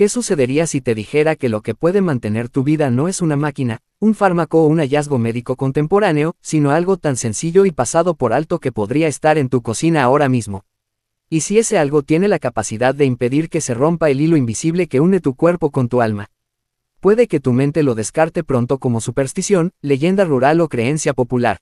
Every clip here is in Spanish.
¿Qué sucedería si te dijera que lo que puede mantener tu vida no es una máquina, un fármaco o un hallazgo médico contemporáneo, sino algo tan sencillo y pasado por alto que podría estar en tu cocina ahora mismo? ¿Y si ese algo tiene la capacidad de impedir que se rompa el hilo invisible que une tu cuerpo con tu alma? Puede que tu mente lo descarte pronto como superstición, leyenda rural o creencia popular.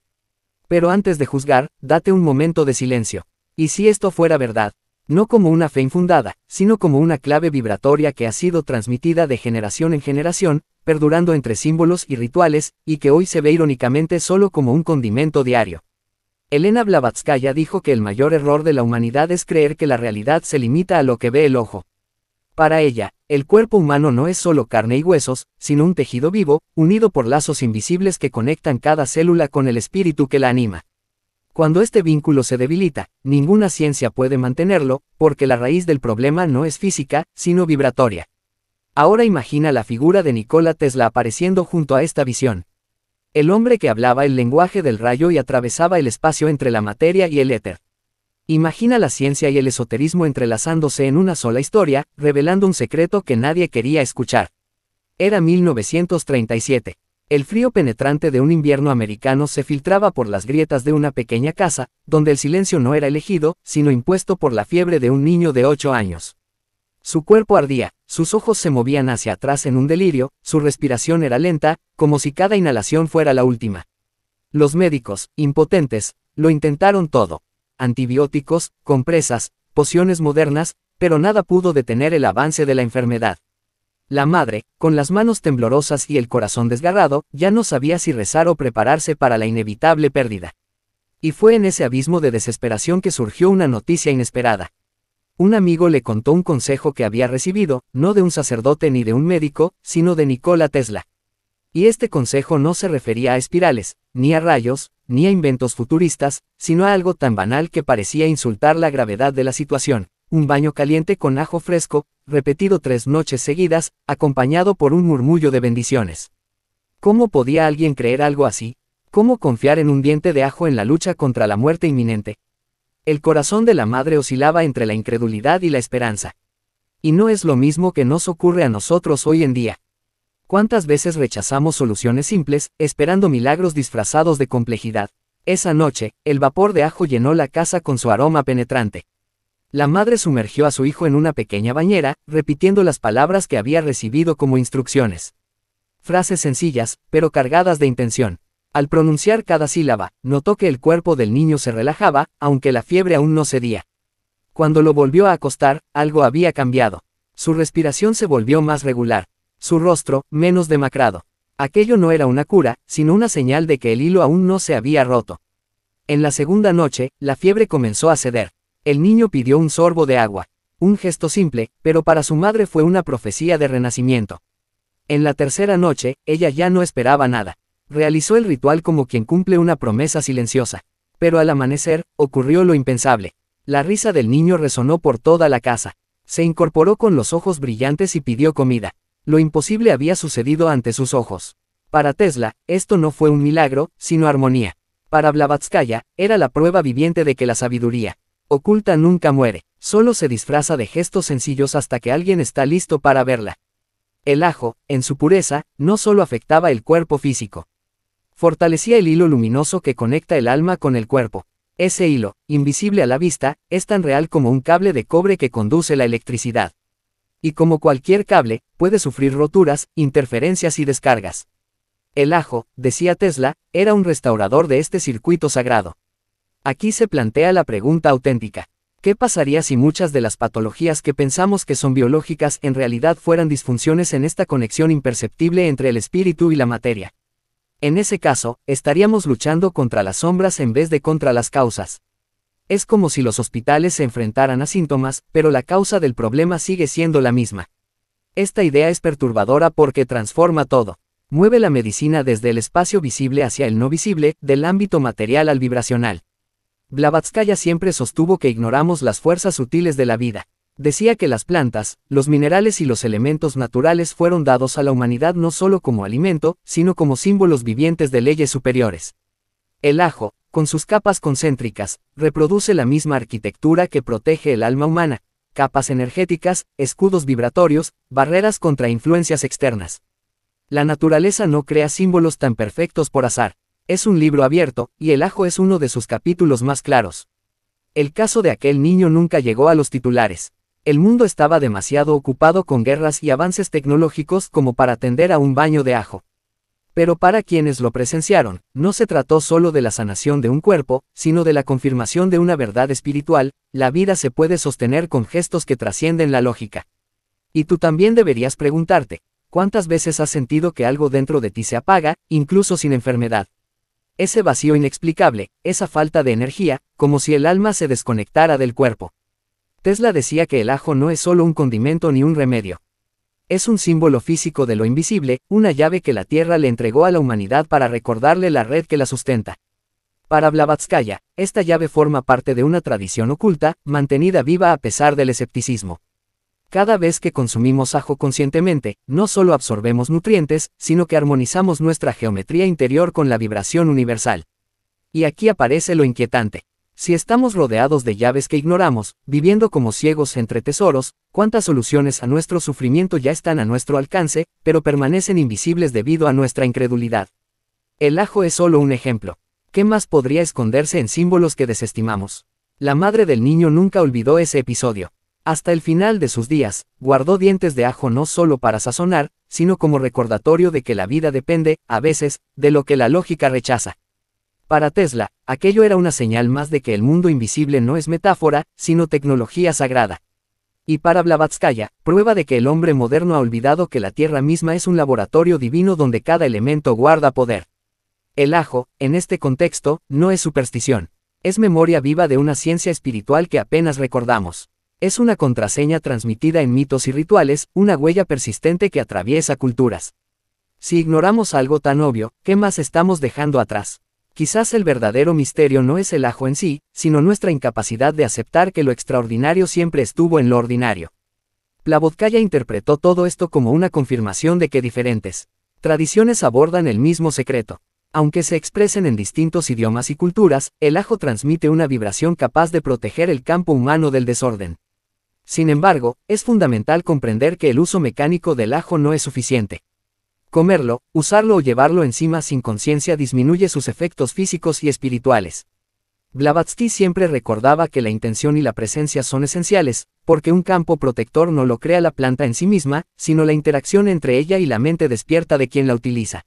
Pero antes de juzgar, date un momento de silencio. ¿Y si esto fuera verdad? No como una fe infundada, sino como una clave vibratoria que ha sido transmitida de generación en generación, perdurando entre símbolos y rituales, y que hoy se ve irónicamente solo como un condimento diario. Elena Blavatsky dijo que el mayor error de la humanidad es creer que la realidad se limita a lo que ve el ojo. Para ella, el cuerpo humano no es solo carne y huesos, sino un tejido vivo, unido por lazos invisibles que conectan cada célula con el espíritu que la anima. Cuando este vínculo se debilita, ninguna ciencia puede mantenerlo, porque la raíz del problema no es física, sino vibratoria. Ahora imagina la figura de Nikola Tesla apareciendo junto a esta visión. El hombre que hablaba el lenguaje del rayo y atravesaba el espacio entre la materia y el éter. Imagina la ciencia y el esoterismo entrelazándose en una sola historia, revelando un secreto que nadie quería escuchar. Era 1937. El frío penetrante de un invierno americano se filtraba por las grietas de una pequeña casa, donde el silencio no era elegido, sino impuesto por la fiebre de un niño de 8 años. Su cuerpo ardía, sus ojos se movían hacia atrás en un delirio, su respiración era lenta, como si cada inhalación fuera la última. Los médicos, impotentes, lo intentaron todo. Antibióticos, compresas, pociones modernas, pero nada pudo detener el avance de la enfermedad. La madre, con las manos temblorosas y el corazón desgarrado, ya no sabía si rezar o prepararse para la inevitable pérdida. Y fue en ese abismo de desesperación que surgió una noticia inesperada. Un amigo le contó un consejo que había recibido, no de un sacerdote ni de un médico, sino de Nikola Tesla. Y este consejo no se refería a espirales, ni a rayos, ni a inventos futuristas, sino a algo tan banal que parecía insultar la gravedad de la situación: un baño caliente con ajo fresco, repetido 3 noches seguidas, acompañado por un murmullo de bendiciones. ¿Cómo podía alguien creer algo así? ¿Cómo confiar en un diente de ajo en la lucha contra la muerte inminente? El corazón de la madre oscilaba entre la incredulidad y la esperanza. Y no es lo mismo que nos ocurre a nosotros hoy en día. ¿Cuántas veces rechazamos soluciones simples, esperando milagros disfrazados de complejidad? Esa noche, el vapor de ajo llenó la casa con su aroma penetrante. La madre sumergió a su hijo en una pequeña bañera, repitiendo las palabras que había recibido como instrucciones. Frases sencillas, pero cargadas de intención. Al pronunciar cada sílaba, notó que el cuerpo del niño se relajaba, aunque la fiebre aún no cedía. Cuando lo volvió a acostar, algo había cambiado. Su respiración se volvió más regular. Su rostro, menos demacrado. Aquello no era una cura, sino una señal de que el hilo aún no se había roto. En la segunda noche, la fiebre comenzó a ceder. El niño pidió un sorbo de agua. Un gesto simple, pero para su madre fue una profecía de renacimiento. En la tercera noche, ella ya no esperaba nada. Realizó el ritual como quien cumple una promesa silenciosa. Pero al amanecer, ocurrió lo impensable. La risa del niño resonó por toda la casa. Se incorporó con los ojos brillantes y pidió comida. Lo imposible había sucedido ante sus ojos. Para Tesla, esto no fue un milagro, sino armonía. Para Blavatsky, era la prueba viviente de que la sabiduría oculta nunca muere, solo se disfraza de gestos sencillos hasta que alguien está listo para verla. El ajo, en su pureza, no solo afectaba el cuerpo físico. Fortalecía el hilo luminoso que conecta el alma con el cuerpo. Ese hilo, invisible a la vista, es tan real como un cable de cobre que conduce la electricidad. Y como cualquier cable, puede sufrir roturas, interferencias y descargas. El ajo, decía Tesla, era un restaurador de este circuito sagrado. Aquí se plantea la pregunta auténtica. ¿Qué pasaría si muchas de las patologías que pensamos que son biológicas en realidad fueran disfunciones en esta conexión imperceptible entre el espíritu y la materia? En ese caso, estaríamos luchando contra las sombras en vez de contra las causas. Es como si los hospitales se enfrentaran a síntomas, pero la causa del problema sigue siendo la misma. Esta idea es perturbadora porque transforma todo. Mueve la medicina desde el espacio visible hacia el no visible, del ámbito material al vibracional. Blavatsky siempre sostuvo que ignoramos las fuerzas sutiles de la vida. Decía que las plantas, los minerales y los elementos naturales fueron dados a la humanidad no solo como alimento, sino como símbolos vivientes de leyes superiores. El ajo, con sus capas concéntricas, reproduce la misma arquitectura que protege el alma humana, capas energéticas, escudos vibratorios, barreras contra influencias externas. La naturaleza no crea símbolos tan perfectos por azar. Es un libro abierto, y el ajo es uno de sus capítulos más claros. El caso de aquel niño nunca llegó a los titulares. El mundo estaba demasiado ocupado con guerras y avances tecnológicos como para atender a un baño de ajo. Pero para quienes lo presenciaron, no se trató solo de la sanación de un cuerpo, sino de la confirmación de una verdad espiritual: la vida se puede sostener con gestos que trascienden la lógica. Y tú también deberías preguntarte, ¿cuántas veces has sentido que algo dentro de ti se apaga, incluso sin enfermedad? Ese vacío inexplicable, esa falta de energía, como si el alma se desconectara del cuerpo. Tesla decía que el ajo no es solo un condimento ni un remedio. Es un símbolo físico de lo invisible, una llave que la Tierra le entregó a la humanidad para recordarle la red que la sustenta. Para Blavatsky, esta llave forma parte de una tradición oculta, mantenida viva a pesar del escepticismo. Cada vez que consumimos ajo conscientemente, no solo absorbemos nutrientes, sino que armonizamos nuestra geometría interior con la vibración universal. Y aquí aparece lo inquietante. Si estamos rodeados de llaves que ignoramos, viviendo como ciegos entre tesoros, ¿cuántas soluciones a nuestro sufrimiento ya están a nuestro alcance, pero permanecen invisibles debido a nuestra incredulidad? El ajo es solo un ejemplo. ¿Qué más podría esconderse en símbolos que desestimamos? La madre del niño nunca olvidó ese episodio. Hasta el final de sus días, guardó dientes de ajo no solo para sazonar, sino como recordatorio de que la vida depende, a veces, de lo que la lógica rechaza. Para Tesla, aquello era una señal más de que el mundo invisible no es metáfora, sino tecnología sagrada. Y para Blavatsky, prueba de que el hombre moderno ha olvidado que la Tierra misma es un laboratorio divino donde cada elemento guarda poder. El ajo, en este contexto, no es superstición. Es memoria viva de una ciencia espiritual que apenas recordamos. Es una contraseña transmitida en mitos y rituales, una huella persistente que atraviesa culturas. Si ignoramos algo tan obvio, ¿qué más estamos dejando atrás? Quizás el verdadero misterio no es el ajo en sí, sino nuestra incapacidad de aceptar que lo extraordinario siempre estuvo en lo ordinario. Blavatsky interpretó todo esto como una confirmación de que diferentes tradiciones abordan el mismo secreto. Aunque se expresen en distintos idiomas y culturas, el ajo transmite una vibración capaz de proteger el campo humano del desorden. Sin embargo, es fundamental comprender que el uso mecánico del ajo no es suficiente. Comerlo, usarlo o llevarlo encima sin conciencia disminuye sus efectos físicos y espirituales. Blavatsky siempre recordaba que la intención y la presencia son esenciales, porque un campo protector no lo crea la planta en sí misma, sino la interacción entre ella y la mente despierta de quien la utiliza.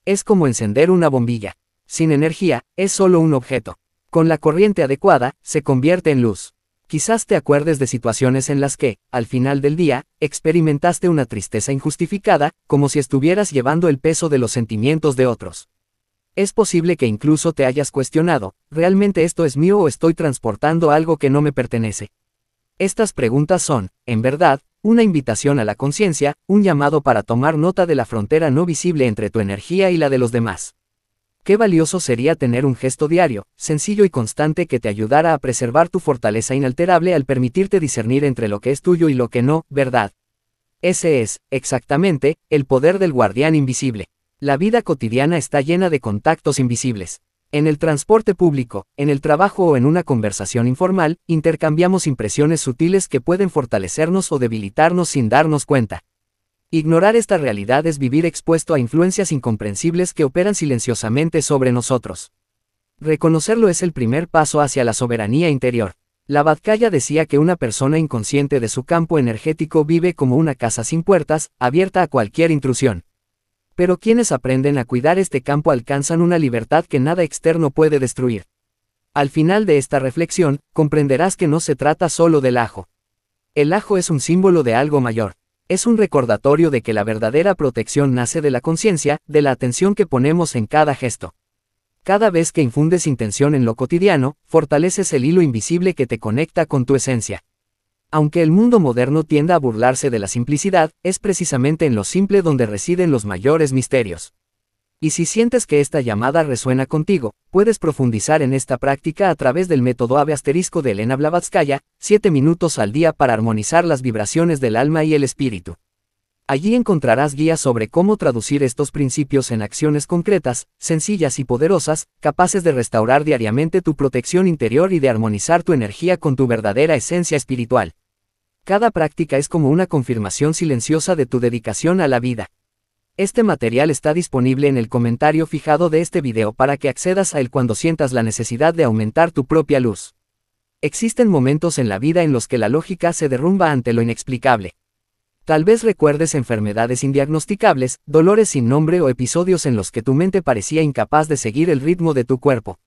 Es como encender una bombilla. Sin energía, es solo un objeto. Con la corriente adecuada, se convierte en luz. Quizás te acuerdes de situaciones en las que, al final del día, experimentaste una tristeza injustificada, como si estuvieras llevando el peso de los sentimientos de otros. Es posible que incluso te hayas cuestionado, ¿realmente esto es mío o estoy transportando algo que no me pertenece? Estas preguntas son, en verdad, una invitación a la conciencia, un llamado para tomar nota de la frontera no visible entre tu energía y la de los demás. Qué valioso sería tener un gesto diario, sencillo y constante que te ayudara a preservar tu fortaleza inalterable al permitirte discernir entre lo que es tuyo y lo que no, ¿verdad? Ese es, exactamente, el poder del guardián invisible. La vida cotidiana está llena de contactos invisibles. En el transporte público, en el trabajo o en una conversación informal, intercambiamos impresiones sutiles que pueden fortalecernos o debilitarnos sin darnos cuenta. Ignorar esta realidad es vivir expuesto a influencias incomprensibles que operan silenciosamente sobre nosotros. Reconocerlo es el primer paso hacia la soberanía interior. Blavatsky decía que una persona inconsciente de su campo energético vive como una casa sin puertas, abierta a cualquier intrusión. Pero quienes aprenden a cuidar este campo alcanzan una libertad que nada externo puede destruir. Al final de esta reflexión, comprenderás que no se trata solo del ajo. El ajo es un símbolo de algo mayor. Es un recordatorio de que la verdadera protección nace de la conciencia, de la atención que ponemos en cada gesto. Cada vez que infundes intención en lo cotidiano, fortaleces el hilo invisible que te conecta con tu esencia. Aunque el mundo moderno tienda a burlarse de la simplicidad, es precisamente en lo simple donde residen los mayores misterios. Y si sientes que esta llamada resuena contigo, puedes profundizar en esta práctica a través del método ave asterisco de Elena Blavatsky, 7 minutos al día para armonizar las vibraciones del alma y el espíritu. Allí encontrarás guías sobre cómo traducir estos principios en acciones concretas, sencillas y poderosas, capaces de restaurar diariamente tu protección interior y de armonizar tu energía con tu verdadera esencia espiritual. Cada práctica es como una confirmación silenciosa de tu dedicación a la vida. Este material está disponible en el comentario fijado de este video para que accedas a él cuando sientas la necesidad de aumentar tu propia luz. Existen momentos en la vida en los que la lógica se derrumba ante lo inexplicable. Tal vez recuerdes enfermedades indiagnosticables, dolores sin nombre o episodios en los que tu mente parecía incapaz de seguir el ritmo de tu cuerpo.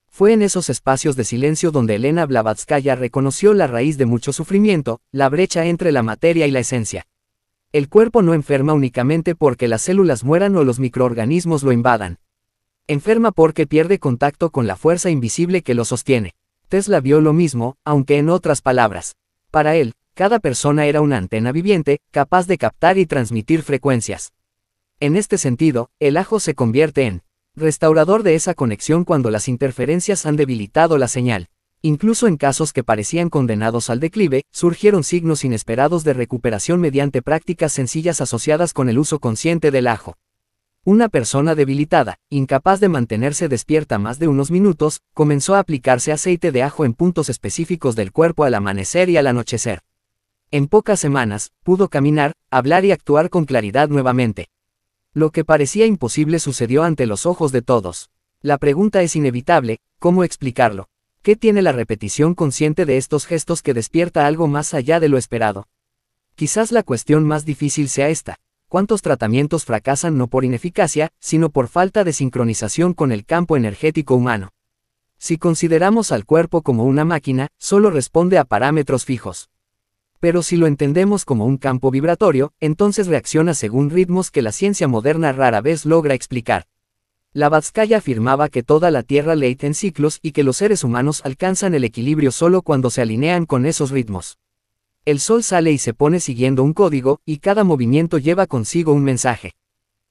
Fue en esos espacios de silencio donde Elena Blavatsky reconoció la raíz de mucho sufrimiento, la brecha entre la materia y la esencia. El cuerpo no enferma únicamente porque las células mueran o los microorganismos lo invadan. Enferma porque pierde contacto con la fuerza invisible que lo sostiene. Tesla vio lo mismo, aunque en otras palabras. Para él, cada persona era una antena viviente, capaz de captar y transmitir frecuencias. En este sentido, el ajo se convierte en restaurador de esa conexión cuando las interferencias han debilitado la señal. Incluso en casos que parecían condenados al declive, surgieron signos inesperados de recuperación mediante prácticas sencillas asociadas con el uso consciente del ajo. Una persona debilitada, incapaz de mantenerse despierta más de unos minutos, comenzó a aplicarse aceite de ajo en puntos específicos del cuerpo al amanecer y al anochecer. En pocas semanas, pudo caminar, hablar y actuar con claridad nuevamente. Lo que parecía imposible sucedió ante los ojos de todos. La pregunta es inevitable: ¿cómo explicarlo? ¿Qué tiene la repetición consciente de estos gestos que despierta algo más allá de lo esperado? Quizás la cuestión más difícil sea esta: ¿cuántos tratamientos fracasan no por ineficacia, sino por falta de sincronización con el campo energético humano? Si consideramos al cuerpo como una máquina, solo responde a parámetros fijos. Pero si lo entendemos como un campo vibratorio, entonces reacciona según ritmos que la ciencia moderna rara vez logra explicar. Blavatsky afirmaba que toda la Tierra late en ciclos y que los seres humanos alcanzan el equilibrio solo cuando se alinean con esos ritmos. El sol sale y se pone siguiendo un código, y cada movimiento lleva consigo un mensaje.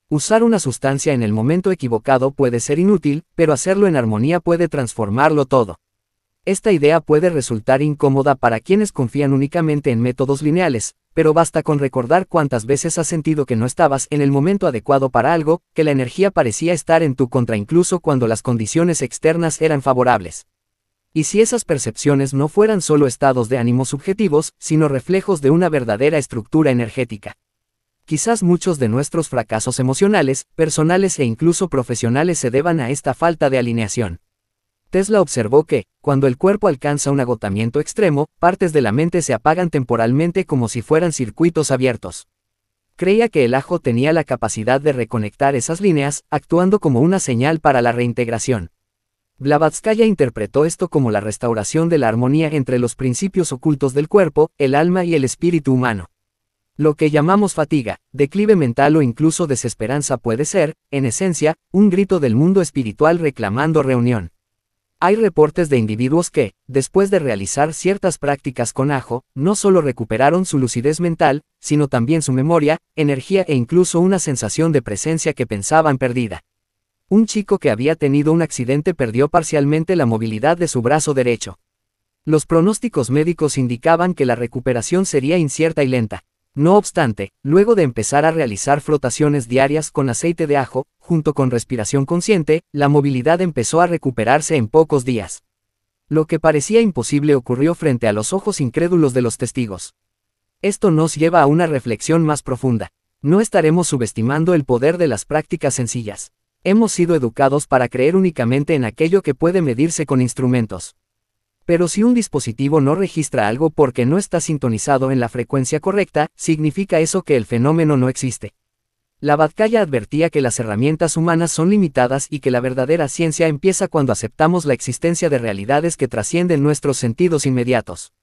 Usar una sustancia en el momento equivocado puede ser inútil, pero hacerlo en armonía puede transformarlo todo. Esta idea puede resultar incómoda para quienes confían únicamente en métodos lineales, pero basta con recordar cuántas veces has sentido que no estabas en el momento adecuado para algo, que la energía parecía estar en tu contra incluso cuando las condiciones externas eran favorables. Y si esas percepciones no fueran solo estados de ánimo subjetivos, sino reflejos de una verdadera estructura energética. Quizás muchos de nuestros fracasos emocionales, personales e incluso profesionales se deban a esta falta de alineación. Tesla observó que, cuando el cuerpo alcanza un agotamiento extremo, partes de la mente se apagan temporalmente como si fueran circuitos abiertos. Creía que el ajo tenía la capacidad de reconectar esas líneas, actuando como una señal para la reintegración. Blavatsky interpretó esto como la restauración de la armonía entre los principios ocultos del cuerpo, el alma y el espíritu humano. Lo que llamamos fatiga, declive mental o incluso desesperanza puede ser, en esencia, un grito del mundo espiritual reclamando reunión. Hay reportes de individuos que, después de realizar ciertas prácticas con ajo, no solo recuperaron su lucidez mental, sino también su memoria, energía e incluso una sensación de presencia que pensaban perdida. Un chico que había tenido un accidente perdió parcialmente la movilidad de su brazo derecho. Los pronósticos médicos indicaban que la recuperación sería incierta y lenta. No obstante, luego de empezar a realizar frotaciones diarias con aceite de ajo, junto con respiración consciente, la movilidad empezó a recuperarse en pocos días. Lo que parecía imposible ocurrió frente a los ojos incrédulos de los testigos. Esto nos lleva a una reflexión más profunda. No estaremos subestimando el poder de las prácticas sencillas. Hemos sido educados para creer únicamente en aquello que puede medirse con instrumentos. Pero si un dispositivo no registra algo porque no está sintonizado en la frecuencia correcta, ¿significa eso que el fenómeno no existe? Blavatsky advertía que las herramientas humanas son limitadas y que la verdadera ciencia empieza cuando aceptamos la existencia de realidades que trascienden nuestros sentidos inmediatos.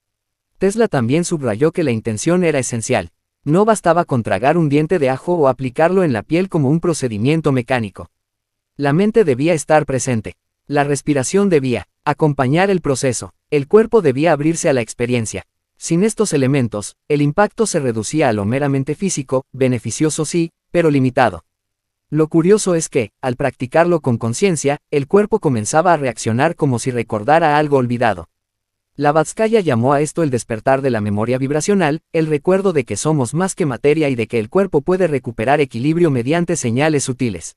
Tesla también subrayó que la intención era esencial. No bastaba con tragar un diente de ajo o aplicarlo en la piel como un procedimiento mecánico. La mente debía estar presente. La respiración debía acompañar el proceso. El cuerpo debía abrirse a la experiencia. Sin estos elementos, el impacto se reducía a lo meramente físico, beneficioso sí, pero limitado. Lo curioso es que, al practicarlo con conciencia, el cuerpo comenzaba a reaccionar como si recordara algo olvidado. Blavatsky llamó a esto el despertar de la memoria vibracional, el recuerdo de que somos más que materia y de que el cuerpo puede recuperar equilibrio mediante señales sutiles.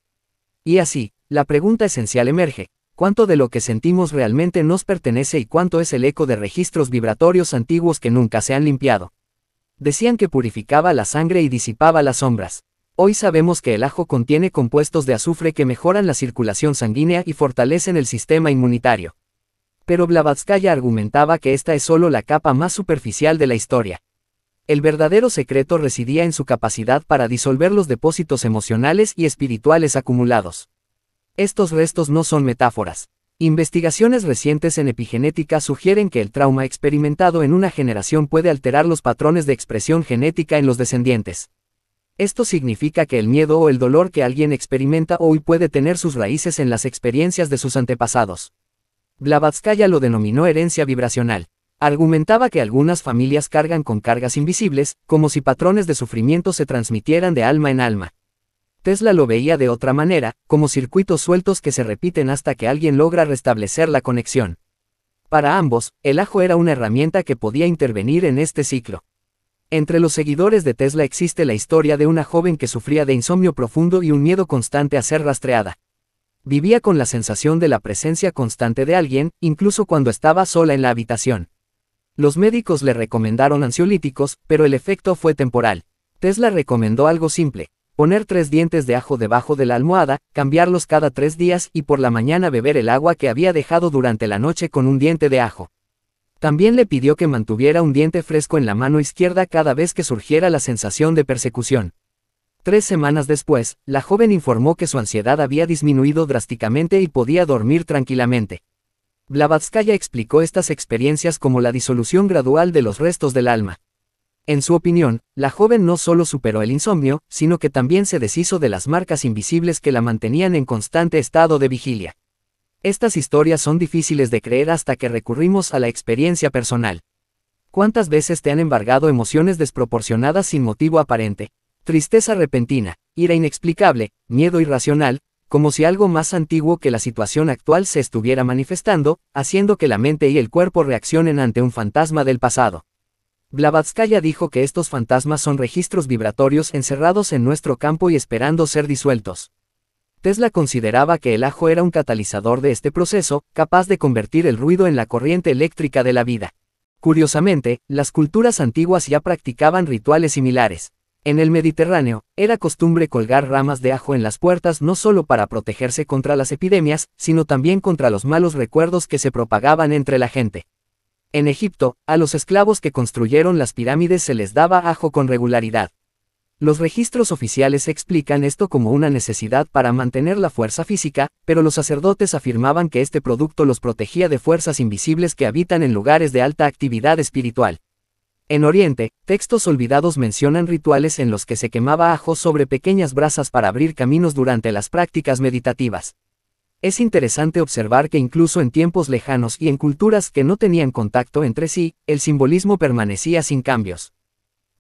Y así, la pregunta esencial emerge: ¿cuánto de lo que sentimos realmente nos pertenece y cuánto es el eco de registros vibratorios antiguos que nunca se han limpiado? Decían que purificaba la sangre y disipaba las sombras. Hoy sabemos que el ajo contiene compuestos de azufre que mejoran la circulación sanguínea y fortalecen el sistema inmunitario. Pero Blavatsky argumentaba que esta es solo la capa más superficial de la historia. El verdadero secreto residía en su capacidad para disolver los depósitos emocionales y espirituales acumulados. Estos restos no son metáforas. Investigaciones recientes en epigenética sugieren que el trauma experimentado en una generación puede alterar los patrones de expresión genética en los descendientes. Esto significa que el miedo o el dolor que alguien experimenta hoy puede tener sus raíces en las experiencias de sus antepasados. Blavatsky lo denominó herencia vibracional. Argumentaba que algunas familias cargan con cargas invisibles, como si patrones de sufrimiento se transmitieran de alma en alma. Tesla lo veía de otra manera, como circuitos sueltos que se repiten hasta que alguien logra restablecer la conexión. Para ambos, el ajo era una herramienta que podía intervenir en este ciclo. Entre los seguidores de Tesla existe la historia de una joven que sufría de insomnio profundo y un miedo constante a ser rastreada. Vivía con la sensación de la presencia constante de alguien, incluso cuando estaba sola en la habitación. Los médicos le recomendaron ansiolíticos, pero el efecto fue temporal. Tesla recomendó algo simple: poner 3 dientes de ajo debajo de la almohada, cambiarlos cada 3 días y por la mañana beber el agua que había dejado durante la noche con un diente de ajo. También le pidió que mantuviera un diente fresco en la mano izquierda cada vez que surgiera la sensación de persecución. 3 semanas después, la joven informó que su ansiedad había disminuido drásticamente y podía dormir tranquilamente. Blavatsky explicó estas experiencias como la disolución gradual de los restos del alma. En su opinión, la joven no solo superó el insomnio, sino que también se deshizo de las marcas invisibles que la mantenían en constante estado de vigilia. Estas historias son difíciles de creer hasta que recurrimos a la experiencia personal. ¿Cuántas veces te han embargado emociones desproporcionadas sin motivo aparente? Tristeza repentina, ira inexplicable, miedo irracional, como si algo más antiguo que la situación actual se estuviera manifestando, haciendo que la mente y el cuerpo reaccionen ante un fantasma del pasado. Blavatsky dijo que estos fantasmas son registros vibratorios encerrados en nuestro campo y esperando ser disueltos. Tesla consideraba que el ajo era un catalizador de este proceso, capaz de convertir el ruido en la corriente eléctrica de la vida. Curiosamente, las culturas antiguas ya practicaban rituales similares. En el Mediterráneo, era costumbre colgar ramas de ajo en las puertas no solo para protegerse contra las epidemias, sino también contra los malos recuerdos que se propagaban entre la gente. En Egipto, a los esclavos que construyeron las pirámides se les daba ajo con regularidad. Los registros oficiales explican esto como una necesidad para mantener la fuerza física, pero los sacerdotes afirmaban que este producto los protegía de fuerzas invisibles que habitan en lugares de alta actividad espiritual. En Oriente, textos olvidados mencionan rituales en los que se quemaba ajo sobre pequeñas brasas para abrir caminos durante las prácticas meditativas. Es interesante observar que incluso en tiempos lejanos y en culturas que no tenían contacto entre sí, el simbolismo permanecía sin cambios.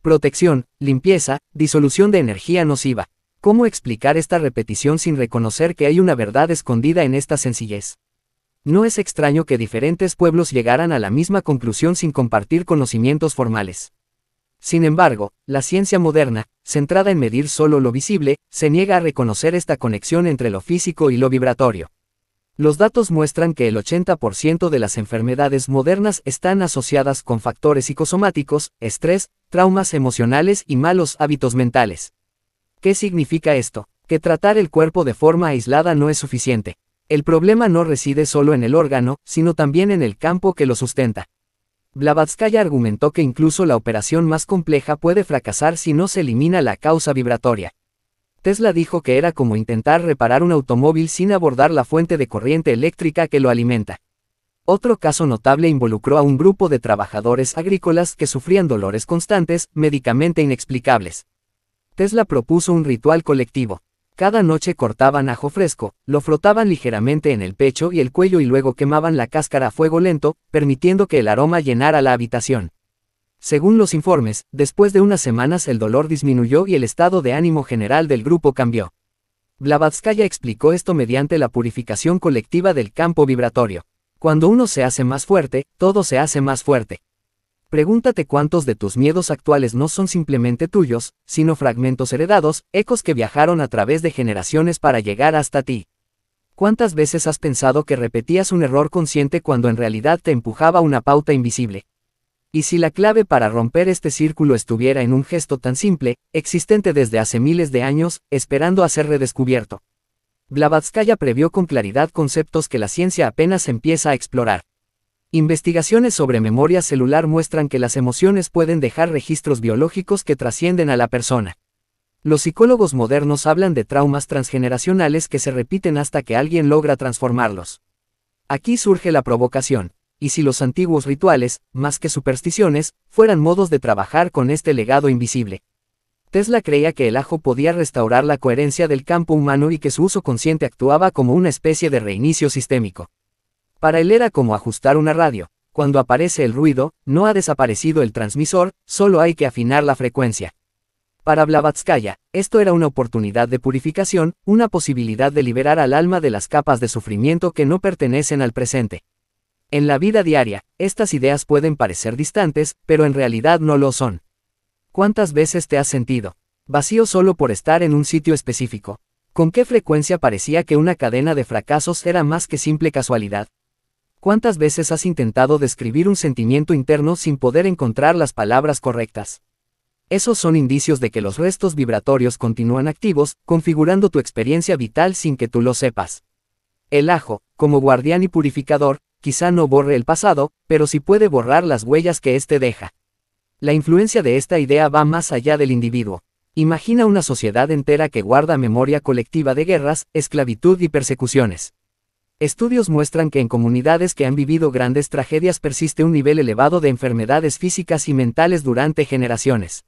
Protección, limpieza, disolución de energía nociva. ¿Cómo explicar esta repetición sin reconocer que hay una verdad escondida en esta sencillez? No es extraño que diferentes pueblos llegaran a la misma conclusión sin compartir conocimientos formales. Sin embargo, la ciencia moderna, centrada en medir solo lo visible, se niega a reconocer esta conexión entre lo físico y lo vibratorio. Los datos muestran que el 80% de las enfermedades modernas están asociadas con factores psicosomáticos, estrés, traumas emocionales y malos hábitos mentales. ¿Qué significa esto? Que tratar el cuerpo de forma aislada no es suficiente. El problema no reside solo en el órgano, sino también en el campo que lo sustenta. Blavatsky argumentó que incluso la operación más compleja puede fracasar si no se elimina la causa vibratoria. Tesla dijo que era como intentar reparar un automóvil sin abordar la fuente de corriente eléctrica que lo alimenta. Otro caso notable involucró a un grupo de trabajadores agrícolas que sufrían dolores constantes, médicamente inexplicables. Tesla propuso un ritual colectivo. Cada noche cortaban ajo fresco, lo frotaban ligeramente en el pecho y el cuello y luego quemaban la cáscara a fuego lento, permitiendo que el aroma llenara la habitación. Según los informes, después de unas semanas el dolor disminuyó y el estado de ánimo general del grupo cambió. Blavatsky explicó esto mediante la purificación colectiva del campo vibratorio. Cuando uno se hace más fuerte, todo se hace más fuerte. Pregúntate cuántos de tus miedos actuales no son simplemente tuyos, sino fragmentos heredados, ecos que viajaron a través de generaciones para llegar hasta ti. ¿Cuántas veces has pensado que repetías un error consciente cuando en realidad te empujaba una pauta invisible? Y si la clave para romper este círculo estuviera en un gesto tan simple, existente desde hace miles de años, esperando a ser redescubierto. Blavatsky previó con claridad conceptos que la ciencia apenas empieza a explorar. Investigaciones sobre memoria celular muestran que las emociones pueden dejar registros biológicos que trascienden a la persona. Los psicólogos modernos hablan de traumas transgeneracionales que se repiten hasta que alguien logra transformarlos. Aquí surge la provocación. ¿Y si los antiguos rituales, más que supersticiones, fueran modos de trabajar con este legado invisible? Tesla creía que el ajo podía restaurar la coherencia del campo humano y que su uso consciente actuaba como una especie de reinicio sistémico. Para él era como ajustar una radio. Cuando aparece el ruido, no ha desaparecido el transmisor, solo hay que afinar la frecuencia. Para Blavatsky, esto era una oportunidad de purificación, una posibilidad de liberar al alma de las capas de sufrimiento que no pertenecen al presente. En la vida diaria, estas ideas pueden parecer distantes, pero en realidad no lo son. ¿Cuántas veces te has sentido vacío solo por estar en un sitio específico? ¿Con qué frecuencia parecía que una cadena de fracasos era más que simple casualidad? ¿Cuántas veces has intentado describir un sentimiento interno sin poder encontrar las palabras correctas? Esos son indicios de que los restos vibratorios continúan activos, configurando tu experiencia vital sin que tú lo sepas. El ajo, como guardián y purificador, quizá no borre el pasado, pero sí puede borrar las huellas que éste deja. La influencia de esta idea va más allá del individuo. Imagina una sociedad entera que guarda memoria colectiva de guerras, esclavitud y persecuciones. Estudios muestran que en comunidades que han vivido grandes tragedias persiste un nivel elevado de enfermedades físicas y mentales durante generaciones.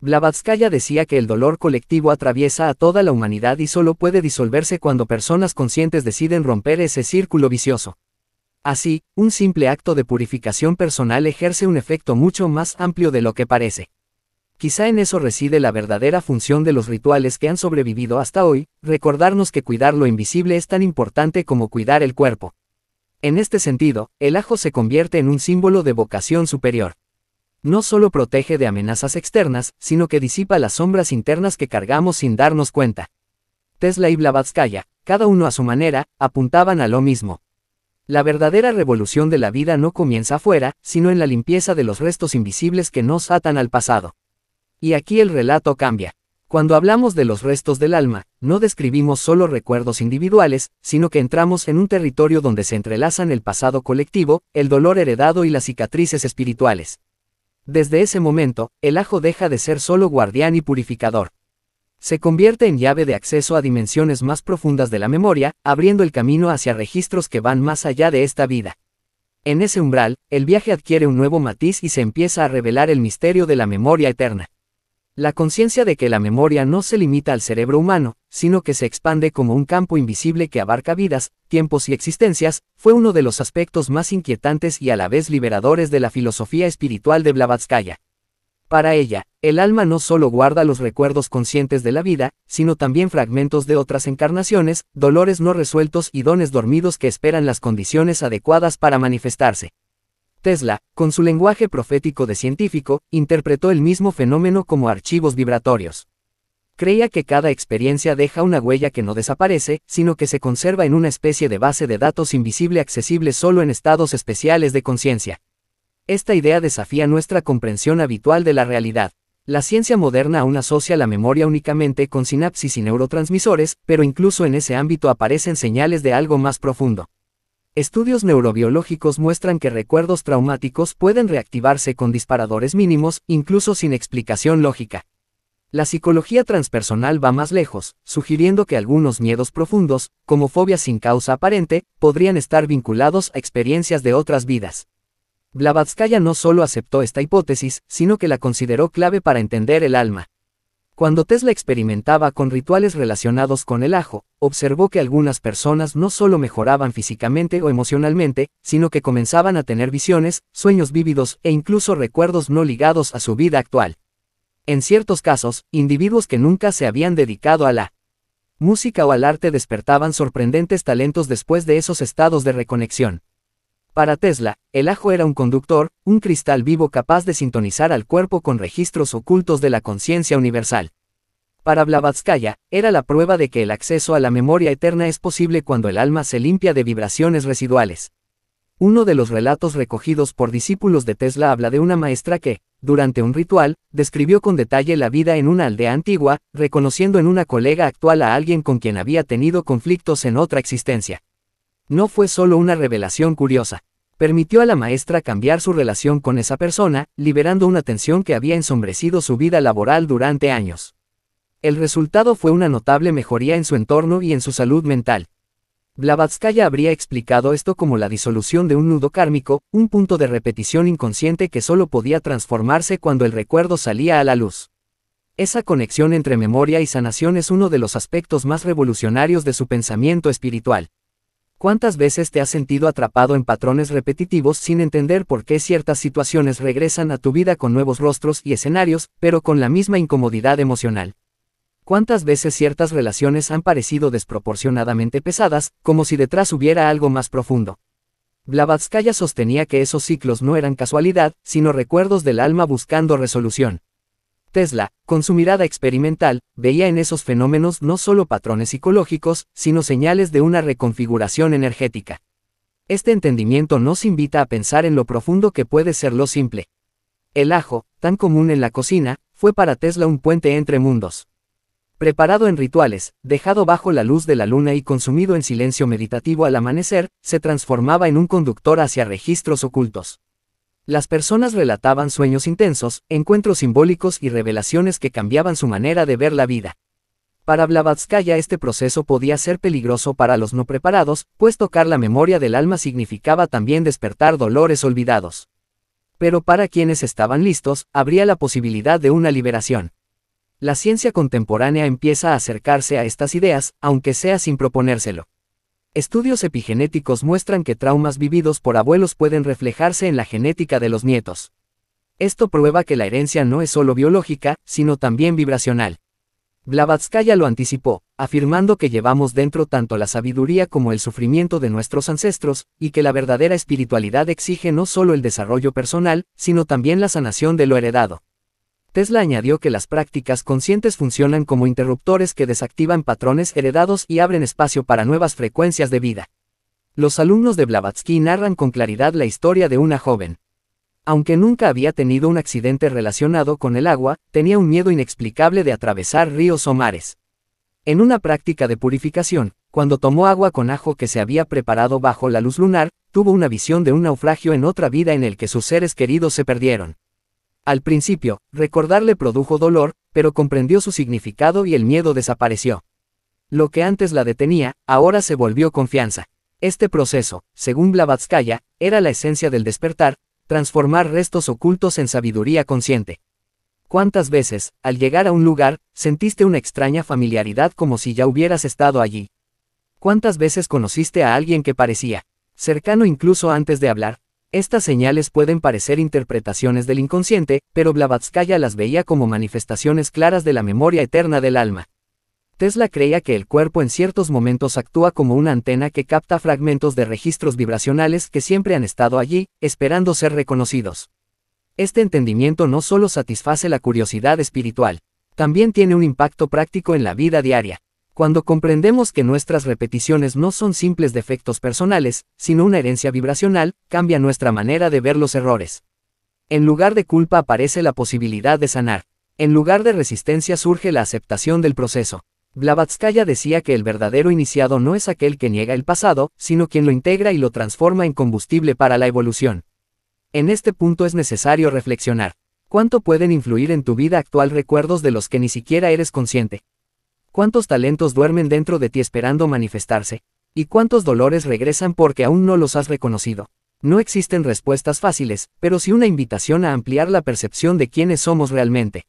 Blavatsky decía que el dolor colectivo atraviesa a toda la humanidad y solo puede disolverse cuando personas conscientes deciden romper ese círculo vicioso. Así, un simple acto de purificación personal ejerce un efecto mucho más amplio de lo que parece. Quizá en eso reside la verdadera función de los rituales que han sobrevivido hasta hoy, recordarnos que cuidar lo invisible es tan importante como cuidar el cuerpo. En este sentido, el ajo se convierte en un símbolo de vocación superior. No solo protege de amenazas externas, sino que disipa las sombras internas que cargamos sin darnos cuenta. Tesla y Blavatsky, cada uno a su manera, apuntaban a lo mismo. La verdadera revolución de la vida no comienza afuera, sino en la limpieza de los restos invisibles que nos atan al pasado. Y aquí el relato cambia. Cuando hablamos de los restos del alma, no describimos solo recuerdos individuales, sino que entramos en un territorio donde se entrelazan el pasado colectivo, el dolor heredado y las cicatrices espirituales. Desde ese momento, el ajo deja de ser solo guardián y purificador. Se convierte en llave de acceso a dimensiones más profundas de la memoria, abriendo el camino hacia registros que van más allá de esta vida. En ese umbral, el viaje adquiere un nuevo matiz y se empieza a revelar el misterio de la memoria eterna. La conciencia de que la memoria no se limita al cerebro humano, sino que se expande como un campo invisible que abarca vidas, tiempos y existencias, fue uno de los aspectos más inquietantes y a la vez liberadores de la filosofía espiritual de Blavatsky. Para ella, el alma no solo guarda los recuerdos conscientes de la vida, sino también fragmentos de otras encarnaciones, dolores no resueltos y dones dormidos que esperan las condiciones adecuadas para manifestarse. Tesla, con su lenguaje profético de científico, interpretó el mismo fenómeno como archivos vibratorios. Creía que cada experiencia deja una huella que no desaparece, sino que se conserva en una especie de base de datos invisible accesible solo en estados especiales de conciencia. Esta idea desafía nuestra comprensión habitual de la realidad. La ciencia moderna aún asocia la memoria únicamente con sinapsis y neurotransmisores, pero incluso en ese ámbito aparecen señales de algo más profundo. Estudios neurobiológicos muestran que recuerdos traumáticos pueden reactivarse con disparadores mínimos, incluso sin explicación lógica. La psicología transpersonal va más lejos, sugiriendo que algunos miedos profundos, como fobias sin causa aparente, podrían estar vinculados a experiencias de otras vidas. Blavatsky no solo aceptó esta hipótesis, sino que la consideró clave para entender el alma. Cuando Tesla experimentaba con rituales relacionados con el ajo, observó que algunas personas no solo mejoraban físicamente o emocionalmente, sino que comenzaban a tener visiones, sueños vívidos e incluso recuerdos no ligados a su vida actual. En ciertos casos, individuos que nunca se habían dedicado a la música o al arte despertaban sorprendentes talentos después de esos estados de reconexión. Para Tesla, el ajo era un conductor, un cristal vivo capaz de sintonizar al cuerpo con registros ocultos de la conciencia universal. Para Blavatsky, era la prueba de que el acceso a la memoria eterna es posible cuando el alma se limpia de vibraciones residuales. Uno de los relatos recogidos por discípulos de Tesla habla de una maestra que, durante un ritual, describió con detalle la vida en una aldea antigua, reconociendo en una colega actual a alguien con quien había tenido conflictos en otra existencia. No fue solo una revelación curiosa. Permitió a la maestra cambiar su relación con esa persona, liberando una tensión que había ensombrecido su vida laboral durante años. El resultado fue una notable mejoría en su entorno y en su salud mental. Blavatsky habría explicado esto como la disolución de un nudo kármico, un punto de repetición inconsciente que solo podía transformarse cuando el recuerdo salía a la luz. Esa conexión entre memoria y sanación es uno de los aspectos más revolucionarios de su pensamiento espiritual. ¿Cuántas veces te has sentido atrapado en patrones repetitivos sin entender por qué ciertas situaciones regresan a tu vida con nuevos rostros y escenarios, pero con la misma incomodidad emocional? ¿Cuántas veces ciertas relaciones han parecido desproporcionadamente pesadas, como si detrás hubiera algo más profundo? Blavatsky sostenía que esos ciclos no eran casualidad, sino recuerdos del alma buscando resolución. Tesla, con su mirada experimental, veía en esos fenómenos no solo patrones psicológicos, sino señales de una reconfiguración energética. Este entendimiento nos invita a pensar en lo profundo que puede ser lo simple. El ajo, tan común en la cocina, fue para Tesla un puente entre mundos. Preparado en rituales, dejado bajo la luz de la luna y consumido en silencio meditativo al amanecer, se transformaba en un conductor hacia registros ocultos. Las personas relataban sueños intensos, encuentros simbólicos y revelaciones que cambiaban su manera de ver la vida. Para Blavatsky este proceso podía ser peligroso para los no preparados, pues tocar la memoria del alma significaba también despertar dolores olvidados. Pero para quienes estaban listos, habría la posibilidad de una liberación. La ciencia contemporánea empieza a acercarse a estas ideas, aunque sea sin proponérselo. Estudios epigenéticos muestran que traumas vividos por abuelos pueden reflejarse en la genética de los nietos. Esto prueba que la herencia no es solo biológica, sino también vibracional. Blavatsky lo anticipó, afirmando que llevamos dentro tanto la sabiduría como el sufrimiento de nuestros ancestros, y que la verdadera espiritualidad exige no solo el desarrollo personal, sino también la sanación de lo heredado. Tesla añadió que las prácticas conscientes funcionan como interruptores que desactivan patrones heredados y abren espacio para nuevas frecuencias de vida. Los alumnos de Blavatsky narran con claridad la historia de una joven. Aunque nunca había tenido un accidente relacionado con el agua, tenía un miedo inexplicable de atravesar ríos o mares. En una práctica de purificación, cuando tomó agua con ajo que se había preparado bajo la luz lunar, tuvo una visión de un naufragio en otra vida en el que sus seres queridos se perdieron. Al principio, recordar le produjo dolor, pero comprendió su significado y el miedo desapareció. Lo que antes la detenía, ahora se volvió confianza. Este proceso, según Blavatsky, era la esencia del despertar, transformar restos ocultos en sabiduría consciente. ¿Cuántas veces, al llegar a un lugar, sentiste una extraña familiaridad como si ya hubieras estado allí? ¿Cuántas veces conociste a alguien que parecía cercano incluso antes de hablar? Estas señales pueden parecer interpretaciones del inconsciente, pero Blavatsky las veía como manifestaciones claras de la memoria eterna del alma. Tesla creía que el cuerpo en ciertos momentos actúa como una antena que capta fragmentos de registros vibracionales que siempre han estado allí, esperando ser reconocidos. Este entendimiento no solo satisface la curiosidad espiritual, también tiene un impacto práctico en la vida diaria. Cuando comprendemos que nuestras repeticiones no son simples defectos personales, sino una herencia vibracional, cambia nuestra manera de ver los errores. En lugar de culpa aparece la posibilidad de sanar. En lugar de resistencia surge la aceptación del proceso. Blavatsky decía que el verdadero iniciado no es aquel que niega el pasado, sino quien lo integra y lo transforma en combustible para la evolución. En este punto es necesario reflexionar. ¿Cuánto pueden influir en tu vida actual recuerdos de los que ni siquiera eres consciente? ¿Cuántos talentos duermen dentro de ti esperando manifestarse? ¿Y cuántos dolores regresan porque aún no los has reconocido? No existen respuestas fáciles, pero sí una invitación a ampliar la percepción de quiénes somos realmente.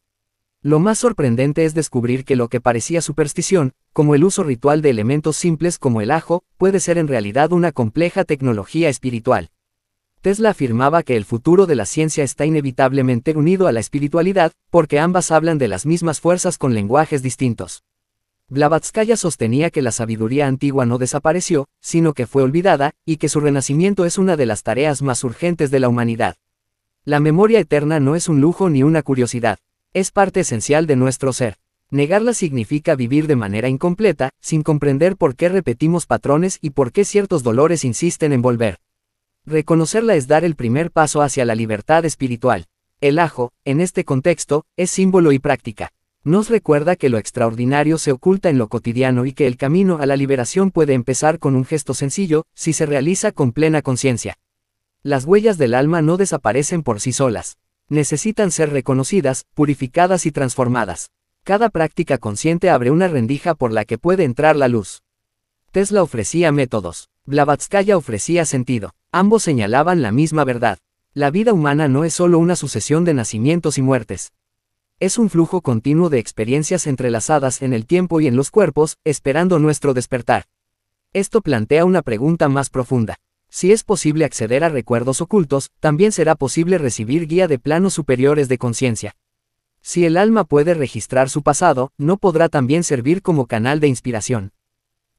Lo más sorprendente es descubrir que lo que parecía superstición, como el uso ritual de elementos simples como el ajo, puede ser en realidad una compleja tecnología espiritual. Tesla afirmaba que el futuro de la ciencia está inevitablemente unido a la espiritualidad, porque ambas hablan de las mismas fuerzas con lenguajes distintos. Blavatsky sostenía que la sabiduría antigua no desapareció, sino que fue olvidada, y que su renacimiento es una de las tareas más urgentes de la humanidad. La memoria eterna no es un lujo ni una curiosidad, es parte esencial de nuestro ser. Negarla significa vivir de manera incompleta, sin comprender por qué repetimos patrones y por qué ciertos dolores insisten en volver. Reconocerla es dar el primer paso hacia la libertad espiritual. El ajo, en este contexto, es símbolo y práctica. Nos recuerda que lo extraordinario se oculta en lo cotidiano y que el camino a la liberación puede empezar con un gesto sencillo, si se realiza con plena conciencia. Las huellas del alma no desaparecen por sí solas. Necesitan ser reconocidas, purificadas y transformadas. Cada práctica consciente abre una rendija por la que puede entrar la luz. Tesla ofrecía métodos. Blavatsky ofrecía sentido. Ambos señalaban la misma verdad. La vida humana no es solo una sucesión de nacimientos y muertes. Es un flujo continuo de experiencias entrelazadas en el tiempo y en los cuerpos, esperando nuestro despertar. Esto plantea una pregunta más profunda. Si es posible acceder a recuerdos ocultos, también será posible recibir guía de planos superiores de conciencia. Si el alma puede registrar su pasado, ¿no podrá también servir como canal de inspiración?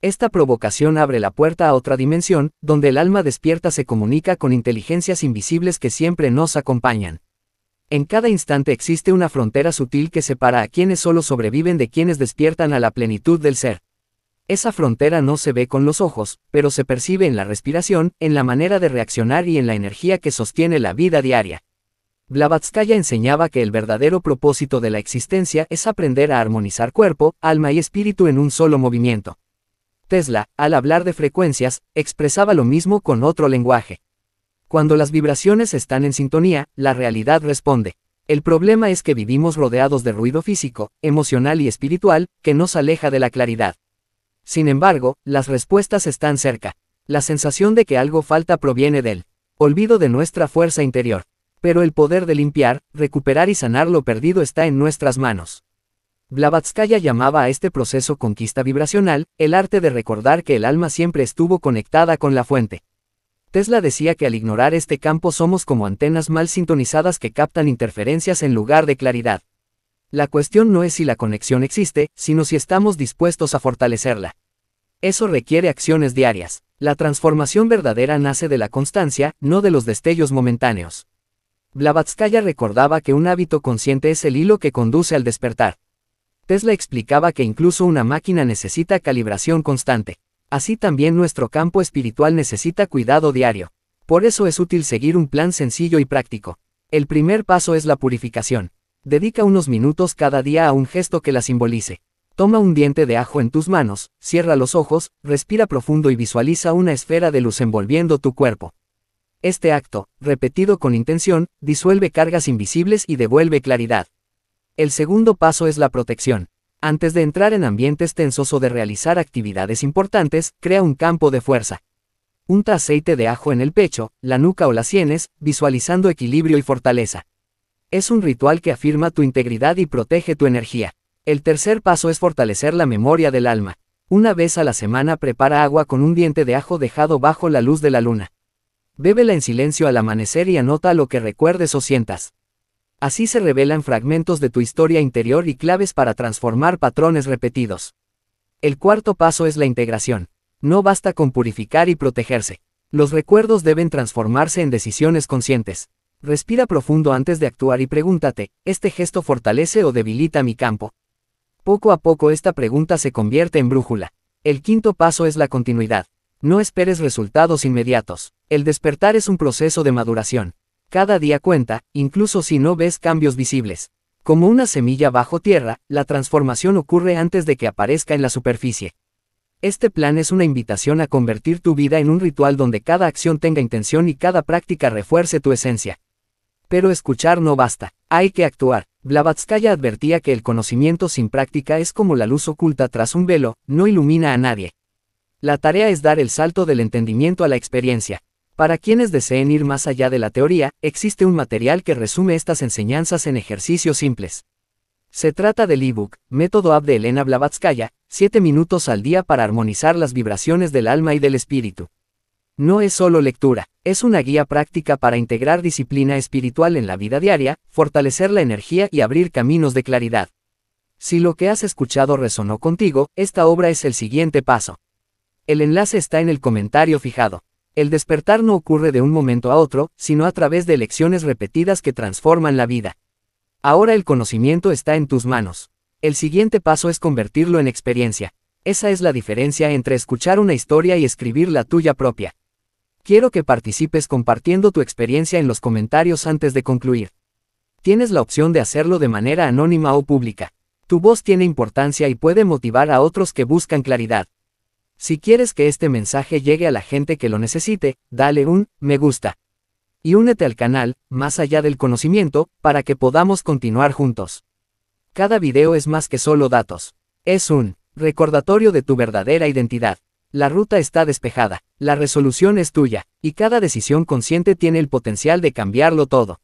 Esta provocación abre la puerta a otra dimensión, donde el alma despierta se comunica con inteligencias invisibles que siempre nos acompañan. En cada instante existe una frontera sutil que separa a quienes solo sobreviven de quienes despiertan a la plenitud del ser. Esa frontera no se ve con los ojos, pero se percibe en la respiración, en la manera de reaccionar y en la energía que sostiene la vida diaria. Blavatsky enseñaba que el verdadero propósito de la existencia es aprender a armonizar cuerpo, alma y espíritu en un solo movimiento. Tesla, al hablar de frecuencias, expresaba lo mismo con otro lenguaje. Cuando las vibraciones están en sintonía, la realidad responde. El problema es que vivimos rodeados de ruido físico, emocional y espiritual, que nos aleja de la claridad. Sin embargo, las respuestas están cerca. La sensación de que algo falta proviene del olvido de nuestra fuerza interior. Pero el poder de limpiar, recuperar y sanar lo perdido está en nuestras manos. Blavatsky llamaba a este proceso conquista vibracional, el arte de recordar que el alma siempre estuvo conectada con la fuente. Tesla decía que al ignorar este campo somos como antenas mal sintonizadas que captan interferencias en lugar de claridad. La cuestión no es si la conexión existe, sino si estamos dispuestos a fortalecerla. Eso requiere acciones diarias. La transformación verdadera nace de la constancia, no de los destellos momentáneos. Blavatsky recordaba que un hábito consciente es el hilo que conduce al despertar. Tesla explicaba que incluso una máquina necesita calibración constante. Así también nuestro campo espiritual necesita cuidado diario. Por eso es útil seguir un plan sencillo y práctico. El primer paso es la purificación. Dedica unos minutos cada día a un gesto que la simbolice. Toma un diente de ajo en tus manos, cierra los ojos, respira profundo y visualiza una esfera de luz envolviendo tu cuerpo. Este acto, repetido con intención, disuelve cargas invisibles y devuelve claridad. El segundo paso es la protección. Antes de entrar en ambientes tensos o de realizar actividades importantes, crea un campo de fuerza. Unta aceite de ajo en el pecho, la nuca o las sienes, visualizando equilibrio y fortaleza. Es un ritual que afirma tu integridad y protege tu energía. El tercer paso es fortalecer la memoria del alma. Una vez a la semana prepara agua con un diente de ajo dejado bajo la luz de la luna. Bébela en silencio al amanecer y anota lo que recuerdes o sientas. Así se revelan fragmentos de tu historia interior y claves para transformar patrones repetidos. El cuarto paso es la integración. No basta con purificar y protegerse. Los recuerdos deben transformarse en decisiones conscientes. Respira profundo antes de actuar y pregúntate, ¿este gesto fortalece o debilita mi campo? Poco a poco esta pregunta se convierte en brújula. El quinto paso es la continuidad. No esperes resultados inmediatos. El despertar es un proceso de maduración. Cada día cuenta, incluso si no ves cambios visibles. Como una semilla bajo tierra, la transformación ocurre antes de que aparezca en la superficie. Este plan es una invitación a convertir tu vida en un ritual donde cada acción tenga intención y cada práctica refuerce tu esencia. Pero escuchar no basta, hay que actuar. Blavatsky advertía que el conocimiento sin práctica es como la luz oculta tras un velo, no ilumina a nadie. La tarea es dar el salto del entendimiento a la experiencia. Para quienes deseen ir más allá de la teoría, existe un material que resume estas enseñanzas en ejercicios simples. Se trata del ebook, Método AB de Elena Blavatsky, 7 minutos al día para armonizar las vibraciones del alma y del espíritu. No es solo lectura, es una guía práctica para integrar disciplina espiritual en la vida diaria, fortalecer la energía y abrir caminos de claridad. Si lo que has escuchado resonó contigo, esta obra es el siguiente paso. El enlace está en el comentario fijado. El despertar no ocurre de un momento a otro, sino a través de lecciones repetidas que transforman la vida. Ahora el conocimiento está en tus manos. El siguiente paso es convertirlo en experiencia. Esa es la diferencia entre escuchar una historia y escribir la tuya propia. Quiero que participes compartiendo tu experiencia en los comentarios antes de concluir. Tienes la opción de hacerlo de manera anónima o pública. Tu voz tiene importancia y puede motivar a otros que buscan claridad. Si quieres que este mensaje llegue a la gente que lo necesite, dale un me gusta. Y únete al canal, Más allá del conocimiento, para que podamos continuar juntos. Cada video es más que solo datos. Es un recordatorio de tu verdadera identidad. La ruta está despejada, la resolución es tuya, y cada decisión consciente tiene el potencial de cambiarlo todo.